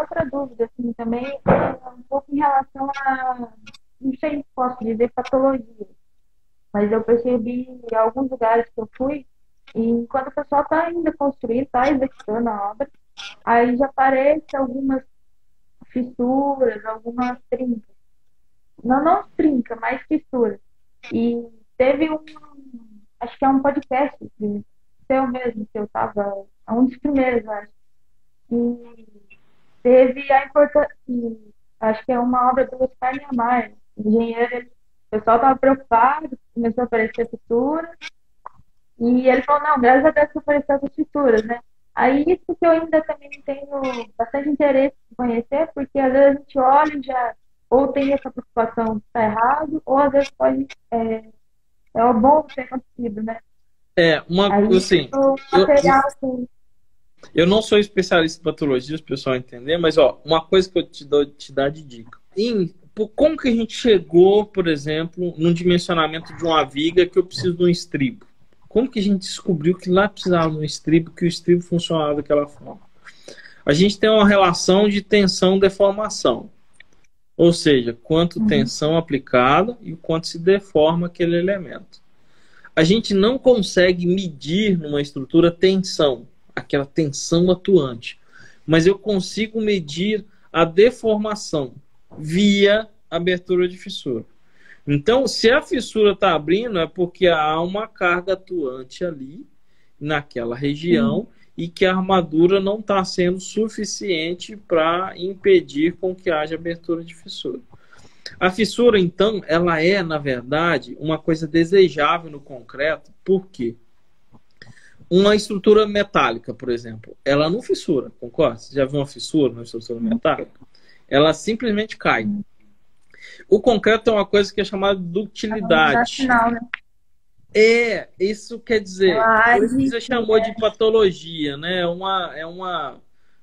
outra dúvida, assim, também é um pouco em relação a, não sei se posso dizer patologia, mas eu percebi em alguns lugares que eu fui, e quando o pessoal está ainda construindo, está executando a obra, aí já aparece algumas fissuras, algumas trincas. Não, não trinca, mas fissura. E teve um, acho que é um podcast seu mesmo, que eu estava, é um dos primeiros, eu acho, que teve a importância, acho que é uma obra do Oscar Niemeyer, engenheiro, o pessoal estava preocupado, começou a aparecer fissura, e ele falou, não, graças a Deus que apareceu essas fissuras, né? Aí isso que eu ainda também tenho bastante interesse em conhecer, porque às vezes a gente olha e já, ou tem essa preocupação que está errado, ou às vezes pode, é o bom ter acontecido, né? Aí Assim, o eu, material, assim, eu não sou especialista em patologia, para o pessoal entender, mas ó, uma coisa que eu te dar de dica. Como que a gente chegou, por exemplo, no dimensionamento de uma viga que eu preciso de um estribo? Como que a gente descobriu que lá precisava de um estribo, que o estribo funcionava daquela forma? A gente tem uma relação de tensão-deformação. Ou seja, quanto uhum, tensão aplicada e o quanto se deforma aquele elemento. A gente não consegue medir numa estrutura tensão, aquela tensão atuante, mas eu consigo medir a deformação via abertura de fissura. Então, se a fissura está abrindo, é porque há uma carga atuante ali, naquela sim, região, e que a armadura não está sendo suficiente para impedir com que haja abertura de fissura. A fissura, então, ela é, na verdade, uma coisa desejável no concreto, por quê? Uma estrutura metálica, por exemplo, ela não fissura, concorda? Você já viu uma fissura numa estrutura uhum, metálica? Ela simplesmente cai. sim. O concreto é uma coisa que é chamada de É uma unidade ductilidade. final, né? Isso quer dizer, Ela por isso que age, você chamou de patologia, né?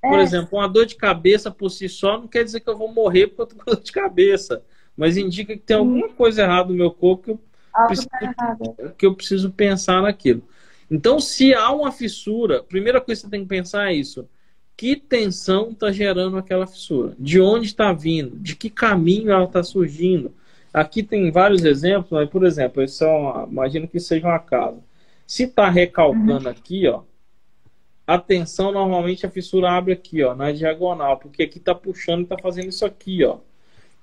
Por é, exemplo, uma dor de cabeça por si só não quer dizer que eu vou morrer porque eu tô com dor de cabeça, mas indica que tem sim, alguma coisa errada no meu corpo algo preciso, está errado. que eu preciso pensar naquilo. Então, se há uma fissura, a primeira coisa que você tem que pensar é isso. Que tensão está gerando aquela fissura? De onde está vindo? De que caminho ela está surgindo? Aqui tem vários exemplos, mas, por exemplo, imagino que seja uma casa. Se está Uhum, recalcando aqui, ó, a tensão, normalmente a fissura abre aqui, ó, na diagonal, porque aqui está puxando e está fazendo isso aqui, ó.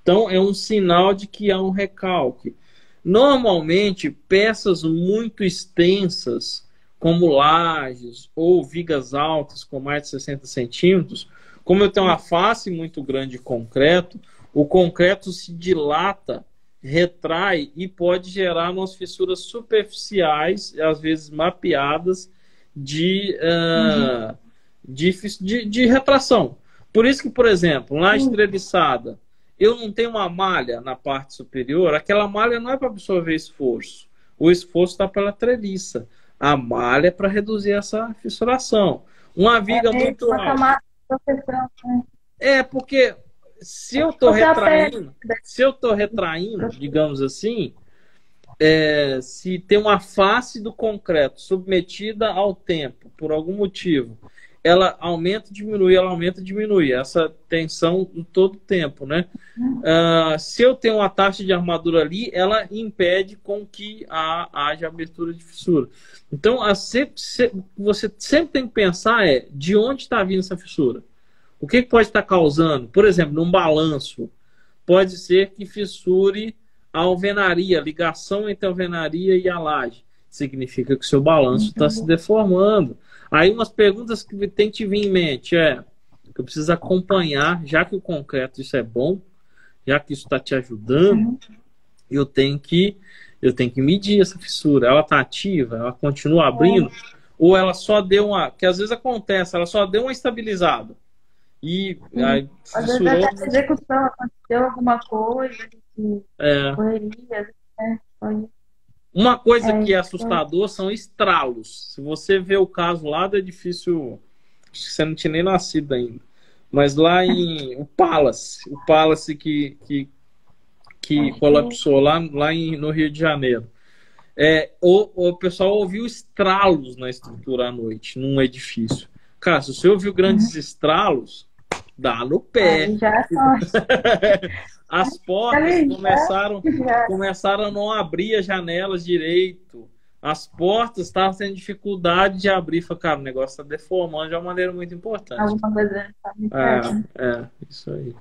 Então, é um sinal de que há um recalque. Normalmente, peças muito extensas, como lajes ou vigas altas com mais de 60 centímetros, como eu tenho uma face muito grande de concreto, o concreto se dilata, retrai e pode gerar umas fissuras superficiais, às vezes mapeadas, de, uhum, uh, de retração. Por isso que, por exemplo, na sim, estreliçada, eu não tenho uma malha na parte superior, aquela malha não é para absorver esforço. O esforço está pela treliça. A malha é para reduzir essa fissuração. Uma viga é muito uma alta. camada de proteção, né? Porque se É eu como se estou fosse a pele, retraindo, né? se eu estou retraindo, digamos assim, se tem uma face do concreto submetida ao tempo, por algum motivo, ela aumenta, diminui, ela aumenta, diminui. Essa tensão em todo o tempo, né? Se eu tenho uma taxa de armadura ali, ela impede com que haja abertura de fissura. Então, você sempre tem que pensar de onde está vindo essa fissura. O que pode estar causando? Por exemplo, num balanço, pode ser que fissure a alvenaria, a ligação entre a alvenaria e a laje. Significa que o seu balanço está se Entendi. deformando. Aí umas perguntas que tem que vir em mente que eu preciso acompanhar, já que o concreto isso é bom, já que isso está te ajudando, Uhum. eu tenho que medir essa fissura. Ela está ativa? Ela continua abrindo? Ou ela só deu que às vezes acontece, ela só deu uma estabilizada e Sim. aí Às vezes até fissurou. na execução aconteceu alguma coisa que É, correria, né? Pode, uma coisa é, que é então, assustador são estralos. Se você vê o caso lá do edifício, acho que você não tinha nem nascido ainda, mas lá em o Palace que acho que colapsou no Rio de Janeiro. O pessoal ouviu estralos na estrutura à noite, num edifício. Cara, se você ouviu uhum. grandes estralos, Dá no pé. Aí já As portas ali, já. começaram a não abrir as janelas direito. As portas estavam tendo dificuldade de abrir. Falei, cara, o negócio está deformando de uma maneira muito importante. Alguma coisa tá me certo. Isso aí.